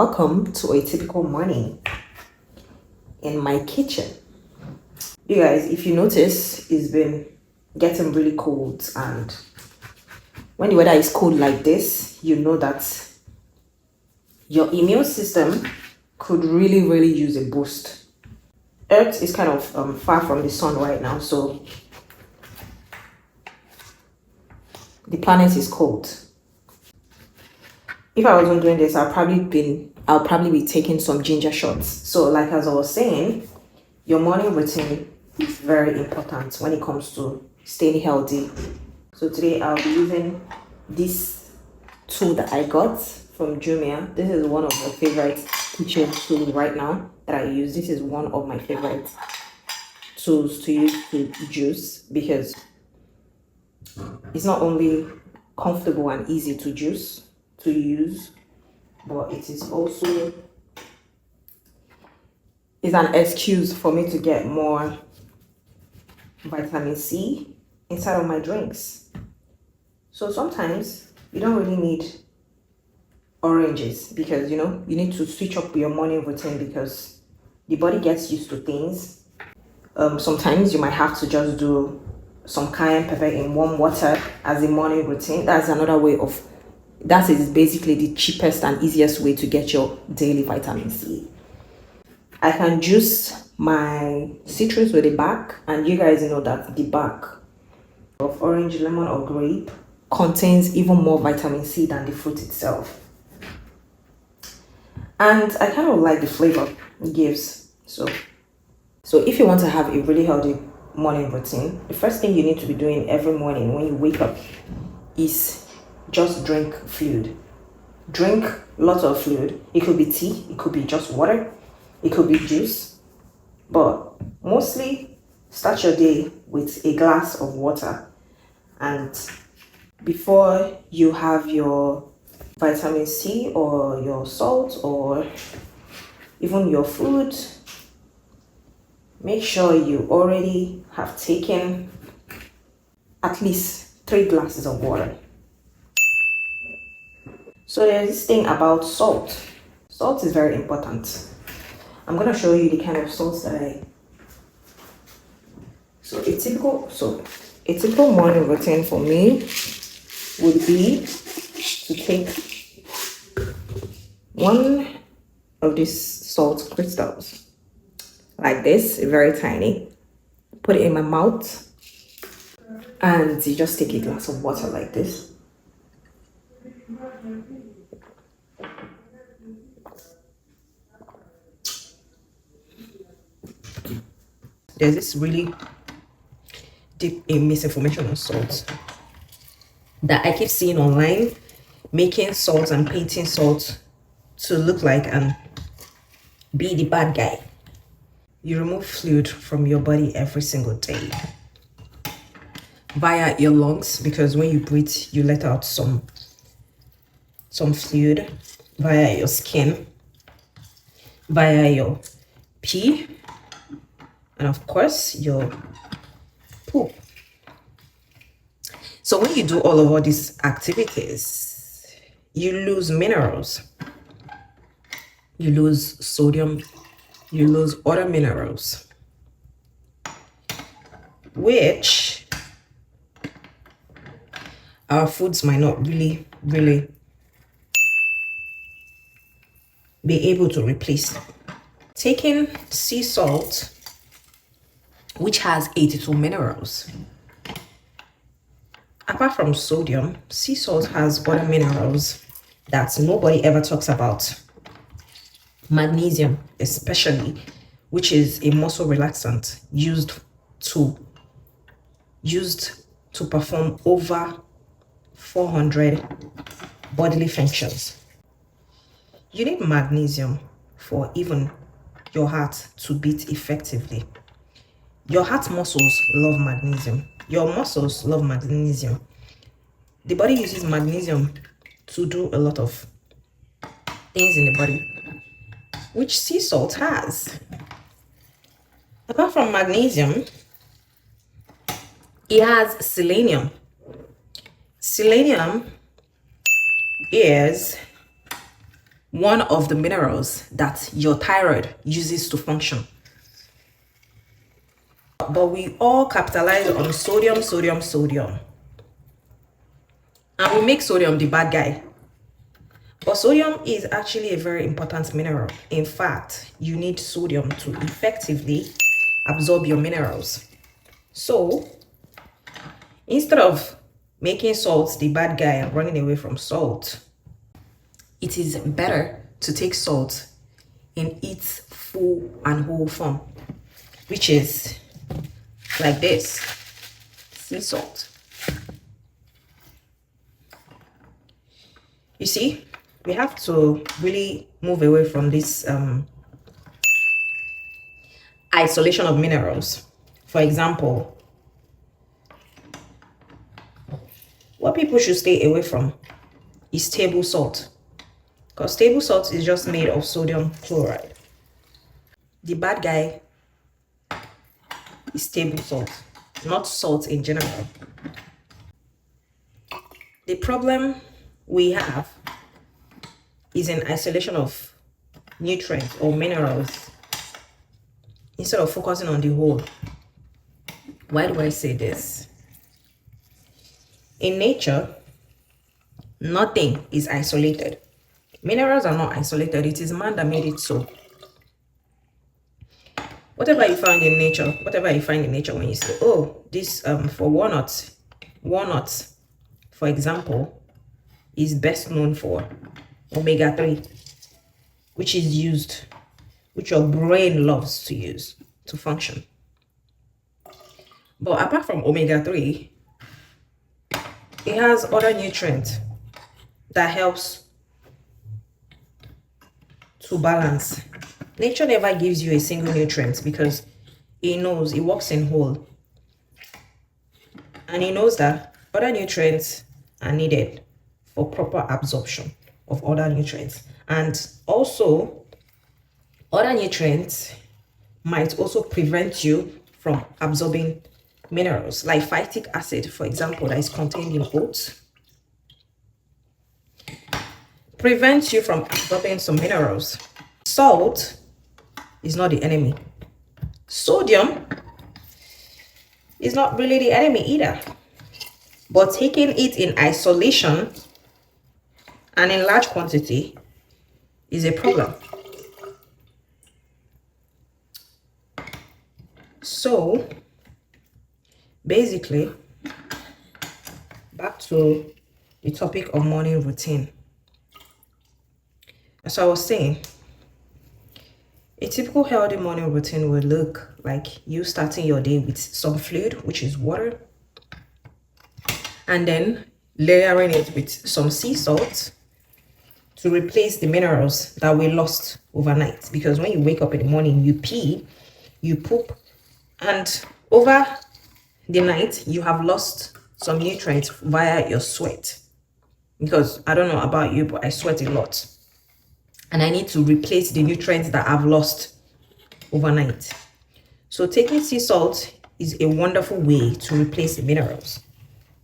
Welcome to a typical morning in my kitchen. You guys, if you notice, it's been getting really cold, and when the weather is cold like this, you know that your immune system could really use a boost. Earth is kind of far from the sun right now, so the planet is cold. If I wasn't doing this, I'll probably be taking some ginger shots. So like as I was saying, your morning routine is very important when it comes to staying healthy. So today I'll be using this tool that I got from Jumia. This is one of my favorite kitchen tools right now that I use. This is one of my favorite tools to use to juice, because it's not only comfortable and easy to use, but it is also an excuse for me to get more vitamin C inside of my drinks. So sometimes you don't really need oranges, because you need to switch up your morning routine, because the body gets used to things. Sometimes you might have to just do some cayenne pepper in warm water as a morning routine. That is basically the cheapest and easiest way to get your daily vitamin C. I can juice my citrus with the bark, and you guys know that the bark of orange, lemon, or grape contains even more vitamin C than the fruit itself. And I kind of like the flavor it gives. So if you want to have a really healthy morning routine, the first thing you need to be doing every morning when you wake up is just drink fluid. Drink lots of fluid. It could be tea, it could be just water, it could be juice, but mostly start your day with a glass of water. And before you have your vitamin C or your salt or even your food, make sure you already have taken at least 3 glasses of water. So there's this thing about salt. Salt is very important. I'm going to show you the kind of salts that a typical morning routine for me would be to take one of these salt crystals like this, very tiny, put it in my mouth, and you just take a glass of water like this. There's this really deep misinformation on salt that I keep seeing online, making salt and painting salt to look like and be the bad guy. You remove fluid from your body every single day via your lungs, because when you breathe, you let out some fluid, via your skin, via your pee, and of course your poop. So when you do all of these activities, you lose minerals, you lose sodium, you lose other minerals, which our foods might not really be able to replace. Taking sea salt, which has 82 minerals. Apart from sodium, sea salt has other minerals that nobody ever talks about. Magnesium, especially, which is a muscle relaxant used to perform over 400 bodily functions. You need magnesium for even your heart to beat effectively. Your heart muscles love magnesium. Your muscles love magnesium. The body uses magnesium to do a lot of things in the body, which sea salt has. Apart from magnesium, it has selenium. Selenium is one of the minerals that your thyroid uses to function. But we all capitalize on sodium, sodium, sodium. And we make sodium the bad guy. But sodium is actually a very important mineral. In fact, you need sodium to effectively absorb your minerals. So, instead of making salt the bad guy and running away from salt, it is better to take salt in its full and whole form, which is like this: sea salt. You see, we have to really move away from this isolation of minerals. For example, what people should stay away from is table salt, because table salt is just made of sodium chloride. The bad guy is table salt, not salt in general. The problem we have is an isolation of nutrients or minerals instead of focusing on the whole. Why do I say this? In nature, nothing is isolated. Minerals are not isolated. It is man that made it so. Whatever you find in nature, when you say, oh, this for walnuts, for example, is best known for omega-3, which your brain loves to use to function. But apart from omega-3, it has other nutrients that helps to balance. Nature never gives you a single nutrient because it knows it works in whole. And it knows that other nutrients are needed for proper absorption of other nutrients. And also, other nutrients might also prevent you from absorbing minerals, like phytic acid, for example, that is contained in oats, prevents you from absorbing some minerals. Salt is not the enemy. Sodium is not really the enemy either. But taking it in isolation and in large quantity is a problem. So, basically, back to the topic of morning routine. As I was saying, a typical healthy morning routine would look like you starting your day with some fluid, which is water, and then layering it with some sea salt to replace the minerals that we lost overnight. Because when you wake up in the morning, you pee, you poop, and over the night, you have lost some nutrients via your sweat. Because I don't know about you, but I sweat a lot. And I need to replace the nutrients that I've lost overnight. So taking sea salt is a wonderful way to replace the minerals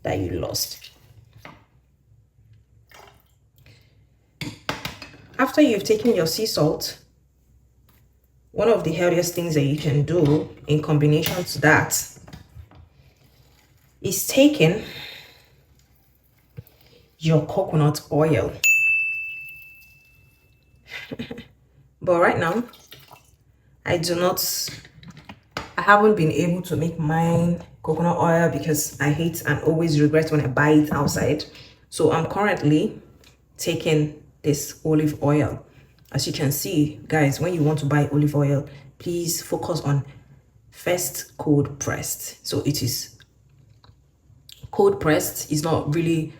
that you lost. After you've taken your sea salt, one of the healthiest things that you can do in combination to that is taking your coconut oil. But right now, I haven't been able to make mine coconut oil because I hate and always regret when I buy it outside. So I'm currently taking this olive oil. As you can see, guys, when you want to buy olive oil, please focus on first cold pressed. So it is cold pressed, it's not really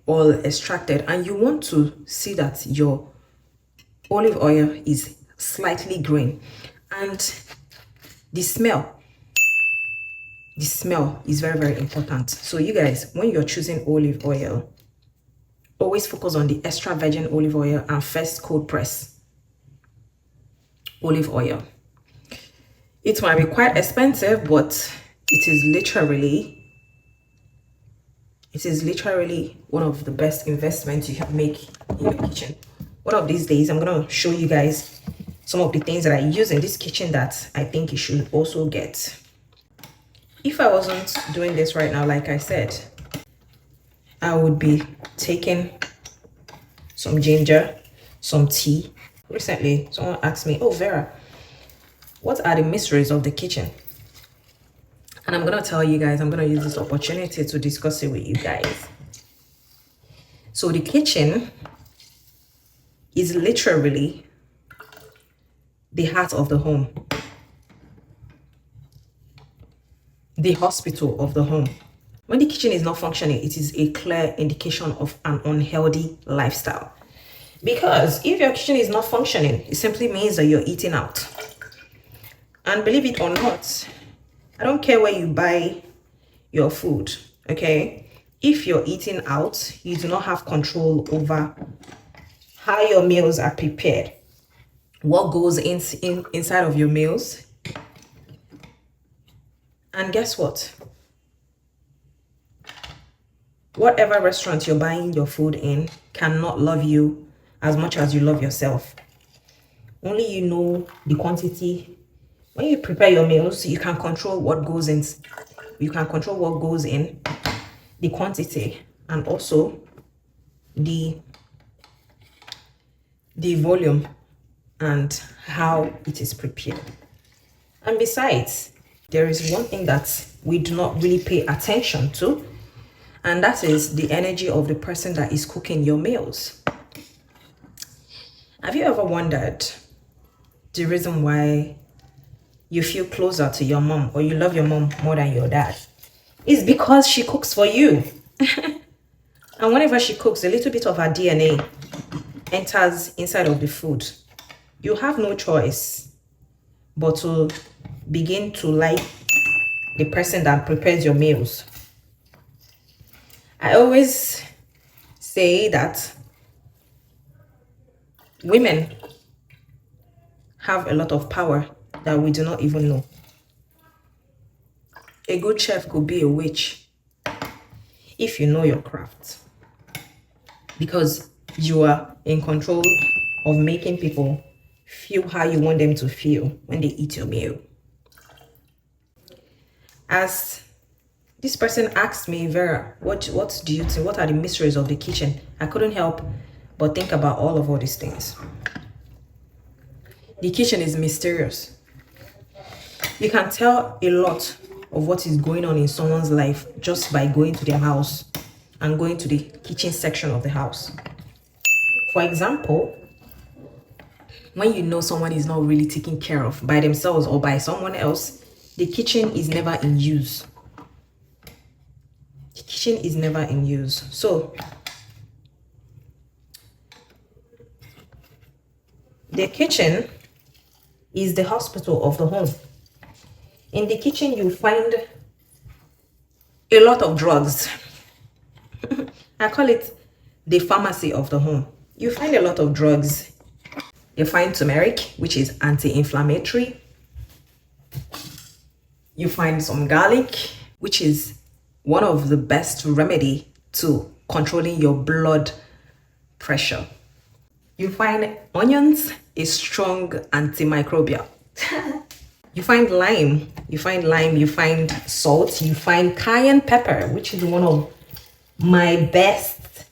oil extracted, and you want to see that your olive oil is slightly green. And the smell is very, very important. So you guys, when you're choosing olive oil, always focus on the extra virgin olive oil and first cold press olive oil. It might be quite expensive, but it is literally one of the best investments you can make in your kitchen one of these days, I'm going to show you guys some of the things that I use in this kitchen that I think you should also get. If I wasn't doing this right now, like I said, I would be taking some ginger, some tea. Recently, someone asked me, oh, Vera, what are the mysteries of the kitchen? And I'm going to tell you guys, I'm going to use this opportunity to discuss it with you guys. So the kitchen is literally the heart of the home, the hospital of the home. When the kitchen is not functioning, it is a clear indication of an unhealthy lifestyle. Because if your kitchen is not functioning, it simply means that you're eating out. And believe it or not, I don't care where you buy your food, okay? If you're eating out, you do not have control over how your meals are prepared, what goes inside of your meals. And guess what? Whatever restaurant you're buying your food in cannot love you as much as you love yourself. Only you know the quantity. When you prepare your meals, you can control what goes in. You can control what goes in, the quantity, and also the volume and how it is prepared. And besides, there is one thing that we do not really pay attention to, and that is the energy of the person that is cooking your meals. Have you ever wondered the reason why you feel closer to your mom or you love your mom more than your dad? It's because she cooks for you. And whenever she cooks, a little bit of her DNA enters inside of the food. You have no choice but to begin to like the person that prepares your meals. I always say that women have a lot of power that we do not even know. A good chef could be a witch if you know your craft, because you are in control of making people feel how you want them to feel when they eat your meal. As this person asked me, Vera, what do you think? What are the mysteries of the kitchen? I couldn't help but think about all these things. The kitchen is mysterious. You can tell a lot of what is going on in someone's life just by going to their house and going to the kitchen section of the house. For example, when you know someone is not really taken care of by themselves or by someone else, the kitchen is never in use. The kitchen is never in use. So, the kitchen is the hospital of the home. In the kitchen, you find a lot of drugs. I call it the pharmacy of the home. You find a lot of drugs. You find turmeric, which is anti-inflammatory. You find some garlic, which is one of the best remedy to controlling your blood pressure. You find onions, a strong antimicrobial. You find lime, you find salt, you find cayenne pepper, which is one of my best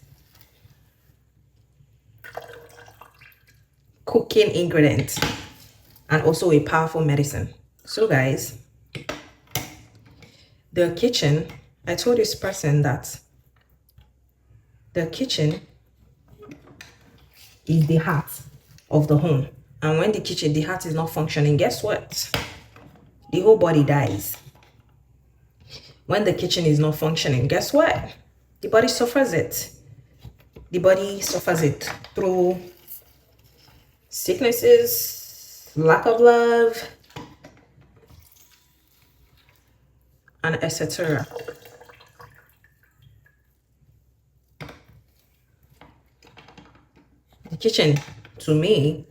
cooking ingredients, and also a powerful medicine. So guys, the kitchen, I told this person that the kitchen is the heart of the home. And when the heart is not functioning, guess what? The whole body dies. When the kitchen is not functioning, guess what? The body suffers it. The body suffers it through sicknesses, lack of love, and etc. The kitchen, to me,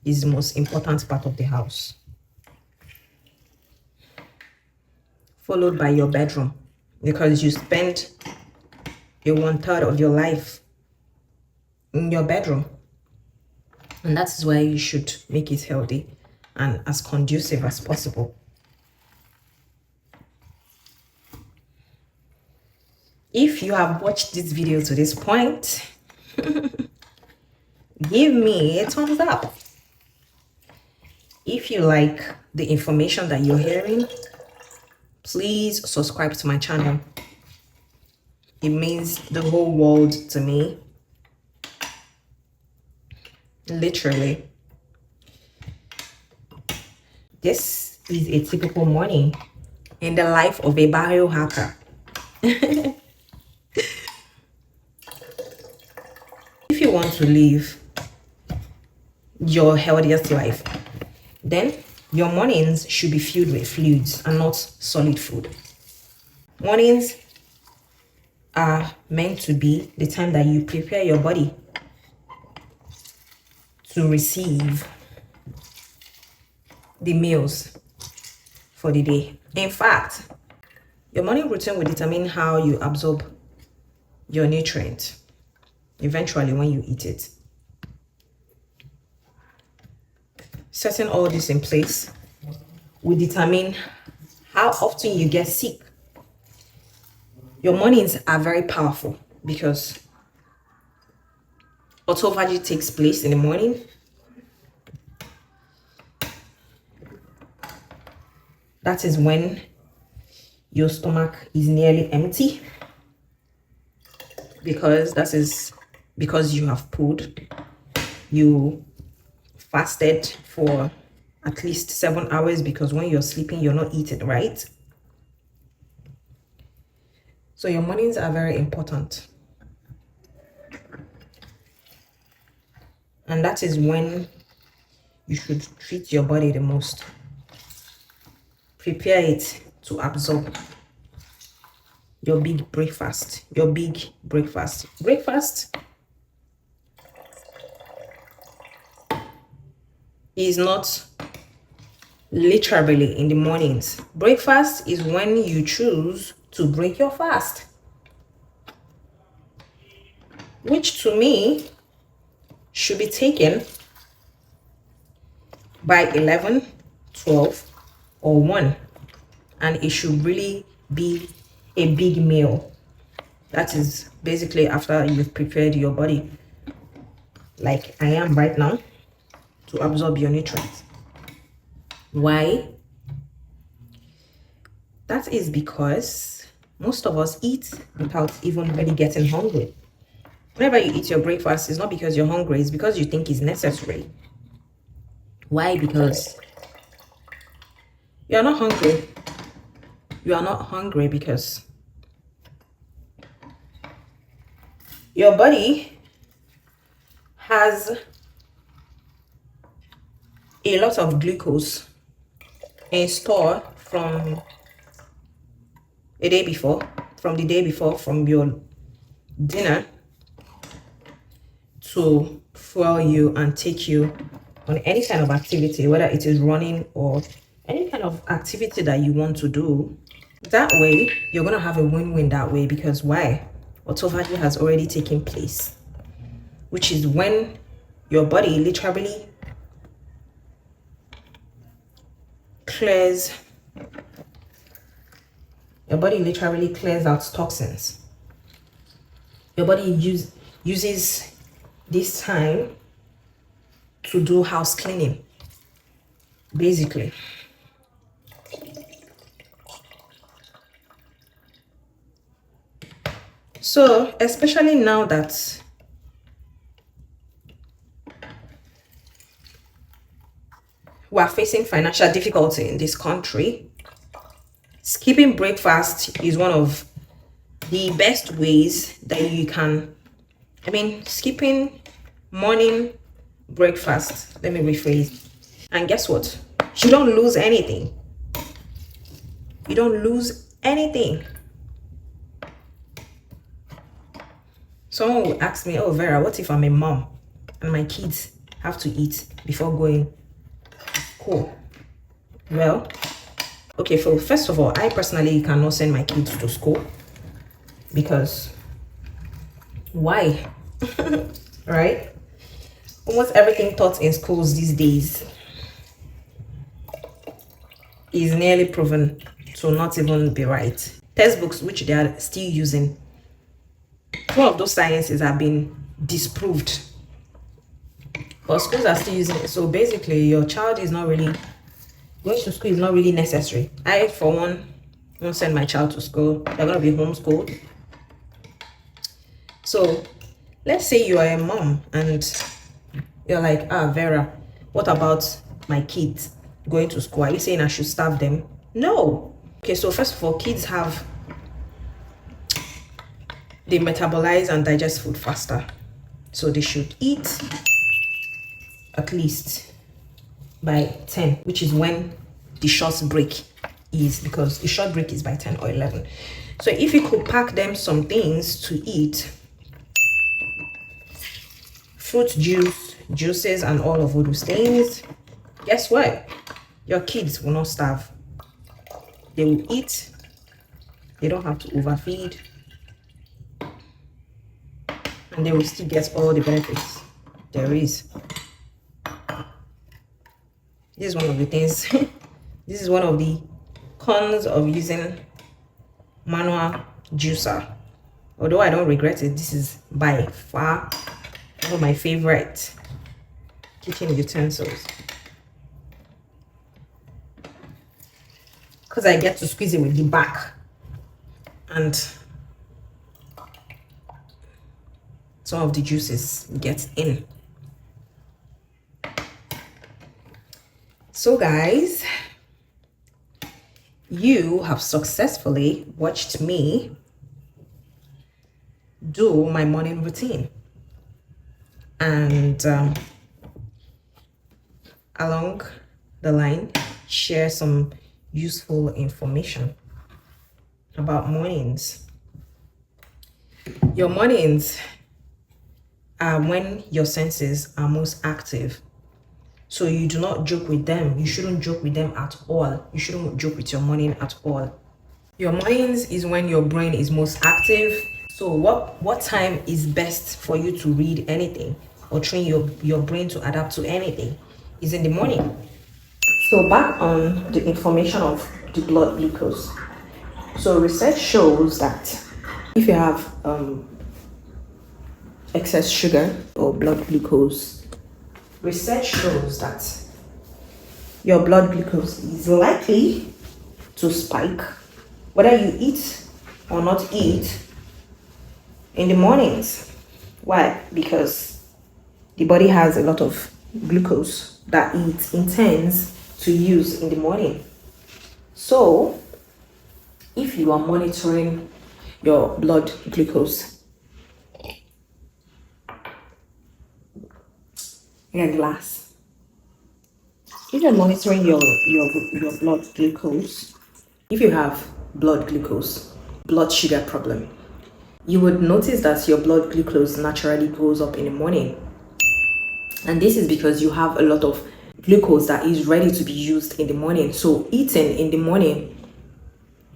is the most important part of the house, followed by your bedroom, because you spend a 1/3 of your life in your bedroom. And that is why you should make it healthy and as conducive as possible. If you have watched this video to this point, give me a thumbs up. If you like the information that you're hearing, please subscribe to my channel. It means the whole world to me. Literally. This is a typical morning in the life of a biohacker. If you want to live your healthiest life, then your mornings should be filled with fluids and not solid food. Mornings are meant to be the time that you prepare your body to receive the meals for the day. In fact, your morning routine will determine how you absorb your nutrients eventually when you eat it. Setting all this in place will determine how often you get sick. Your mornings are very powerful because autophagy takes place in the morning. That is when your stomach is nearly empty, because you have pooed. You fasted for at least 7 hours, because when you're sleeping, you're not eating, right? So your mornings are very important. And that is when you should treat your body the most. Prepare it to absorb your big breakfast. Breakfast is not literally in the mornings. Breakfast is when you choose to break your fast, which to me should be taken by 11, 12, or 1, and it should really be a big meal. That is basically after you've prepared your body, like I am right now, to absorb your nutrients. Why? That is because most of us eat without even really getting hungry. Whenever you eat your breakfast, it's not because you're hungry, it's because you think it's necessary. Why? Because you're not hungry. You are not hungry because your body has a lot of glucose in store from the day before, from your dinner, to fuel you and take you on any kind of activity, whether it is running or any kind of activity that you want to do. That way, you're going to have a win-win that way, because why? Autophagy has already taken place, which is when your body literally clears out toxins. Your body uses this time to do house cleaning, basically. So, especially now that we are facing financial difficulty in this country, skipping breakfast is one of the best ways that you can, skipping morning breakfast, let me rephrase. And guess what? You don't lose anything. You don't lose anything. Someone will ask me, oh Vera, what if I'm a mom and my kids have to eat before going to school? Well, okay, so first of all, I personally cannot send my kids to school, because why? Right? Almost everything taught in schools these days is nearly proven to not even be right. Textbooks which they are still using, some of those sciences have been disproved, but schools are still using it. So basically your child is not really going to school, is not really necessary. I for one won't send my child to school. They're going to be homeschooled. So let's say you are a mom and you're like, Vera, what about my kids going to school? Are you saying I should starve them? No. Okay, so first of all, kids they metabolize and digest food faster. So they should eat at least by 10, which is when the short break is, because the short break is by 10 or 11. So if you could pack them some things to eat, fruit juices and all of those things, guess what? Your kids will not starve. They will eat. They don't have to overfeed. And they will still get all the benefits there is. This is one of the things. This is one of the cons of using manual juicer. Although I don't regret it, this is by far one of my favorite kitchen utensils, because I get to squeeze it with the back and some of the juices get in. So guys, you have successfully watched me do my morning routine, and along the line share some useful information about mornings. Your mornings are when your senses are most active, so you do not joke with them. You shouldn't joke with them at all. You shouldn't joke with your morning at all. Your mornings is when your brain is most active. So what time is best for you to read anything or train your brain to adapt to anything is in the morning. So back on the information of the blood glucose. So research shows that if you have excess sugar or blood glucose, research shows that your blood glucose is likely to spike whether you eat or not eat in the mornings. Why? Because the body has a lot of glucose that it intends to use in the morning. So if you are monitoring your blood glucose in a glass, if you're monitoring your blood glucose, if you have blood glucose, blood sugar problem, you would notice that your blood glucose naturally goes up in the morning. And this is because you have a lot of glucose that is ready to be used in the morning. So eating in the morning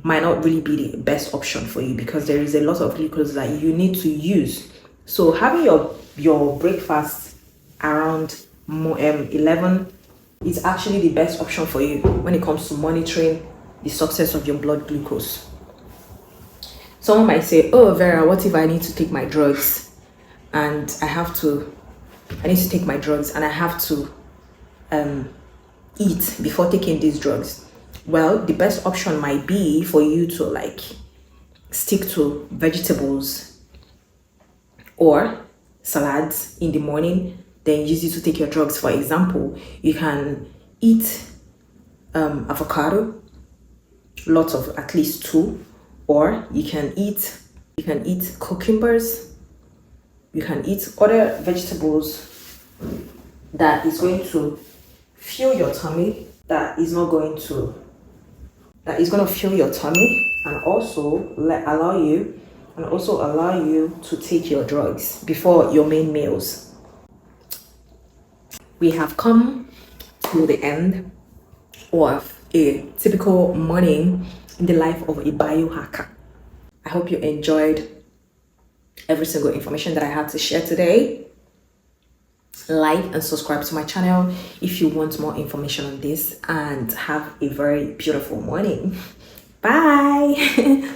might not really be the best option for you, because there is a lot of glucose that you need to use. So having your breakfast around 11 is actually the best option for you when it comes to monitoring the success of your blood glucose. Someone might say, oh Vera, what if I need to take my drugs and I need to take my drugs and I have to eat before taking these drugs? Well, the best option might be for you to stick to vegetables or salads in the morning, then use it to take your drugs. For example, you can eat avocado, lots of at least 2, or you can eat cucumbers. You can eat other vegetables that is going to fill your tummy, that is going to fill your tummy and also allow you to take your drugs before your main meals. We have come to the end of a typical morning in the life of a biohacker. I hope you enjoyed every single information that I had to share today. like and subscribe to my channel if you want more information on this, and have a very beautiful morning. Bye.